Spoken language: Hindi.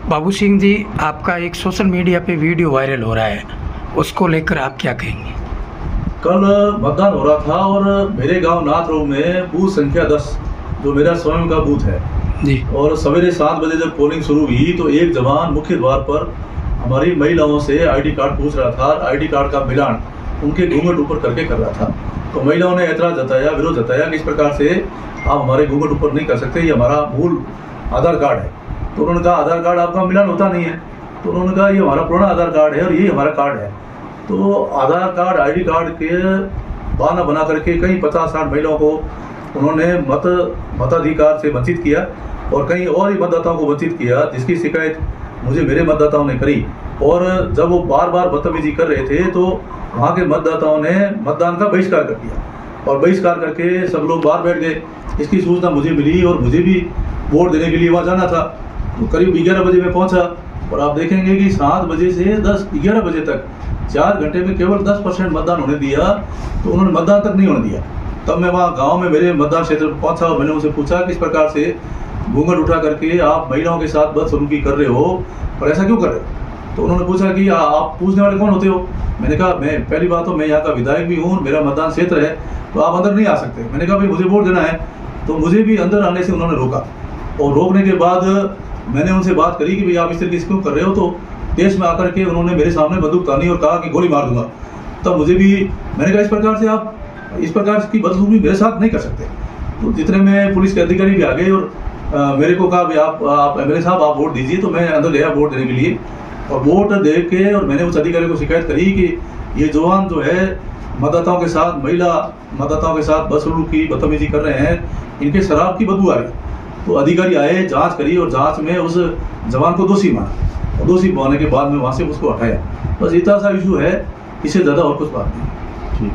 बाबू सिंह जी, आपका एक सोशल मीडिया पे वीडियो वायरल हो रहा है, उसको लेकर आप क्या कहेंगे? कल मतदान हो रहा था और मेरे गांव नाथरोग में बूथ संख्या 10 जो मेरा स्वयं का बूथ है जी, और सवेरे 7 बजे जब पोलिंग शुरू हुई तो एक जवान मुख्य द्वार पर हमारी महिलाओं से आईडी कार्ड पूछ रहा था। आईडी कार्ड का मिलान उनके घूंघट ऊपर करके कर रहा था। तो महिलाओं ने ऐतराज जताया, विरोध जताया कि इस प्रकार से आप हमारे घूंघट ऊपर नहीं कर सकते, ये हमारा मूल आधार कार्ड है। तो उन्होंने कहा आधार कार्ड आपका मिलान होता नहीं है। तो उन्होंने कहा ये हमारा पुराना आधार कार्ड है और ये हमारा कार्ड है। तो आधार कार्ड आईडी कार्ड के बहाना बना करके कई 50-60 महिलाओं को उन्होंने मताधिकार से वंचित किया और कई और ही मतदाताओं को वंचित किया, जिसकी शिकायत मुझे मेरे मतदाताओं ने करी। और जब वो बार बार बदतमीजी कर रहे थे तो वहाँ के मतदाताओं ने मतदान का बहिष्कार कर दिया और बहिष्कार करके सब लोग बाहर बैठ गए। इसकी सूचना मुझे मिली और मुझे भी वोट देने के लिए वहाँ जाना था। तो करीब 11 बजे मैं पहुँचा और आप देखेंगे कि 7 बजे से 11 बजे तक 4 घंटे में केवल 10% मतदान होने दिया। तो उन्होंने मतदान तक नहीं होने दिया। तब मैं वहाँ गांव में मेरे मतदान क्षेत्र में पहुँचा और मैंने उनसे पूछा कि इस प्रकार से घूंघट उठा करके आप महिलाओं के साथ बदसलूकी कर रहे हो और ऐसा क्यों कर रहे हो? तो उन्होंने पूछा कि आप पूछने वाले कौन होते हो? मैंने कहा मैं पहली बात तो मैं यहाँ का विधायक भी हूँ, मेरा मतदान क्षेत्र है, तो आप अंदर नहीं आ सकते। मैंने कहा भाई मुझे वोट देना है। तो मुझे भी अंदर आने से उन्होंने रोका और रोकने के बाद मैंने उनसे बात करी कि भाई आप इस तरीके से क्यों कर रहे हो? तो देश में आकर के उन्होंने मेरे सामने बंदूक तानी और कहा कि गोली मार दूंगा। तब मुझे भी मैंने कहा इस प्रकार से आप इस प्रकार की बदसलूकी मेरे साथ नहीं कर सकते। तो जितने में पुलिस के अधिकारी भी आ गए और मेरे को कहा भाई आप एमएलए साहब आप वोट दीजिए। तो मैं अंदर गया वोट देने के लिए और वोट दे के और मैंने उस अधिकारी को शिकायत करी कि ये जवान जो है मतदाताओं के साथ महिला मतदाताओं के साथ बदसलूकी बदतमीजी कर रहे हैं, इनके शराब की बदबू आ रही। तो अधिकारी आए, जांच करी और जांच में उस जवान को दोषी माना और दोषी मानने के बाद में वहाँ से उसको हटाया। बस इतना सा इशू है, इससे ज़्यादा और कुछ बात नहीं। ठीक।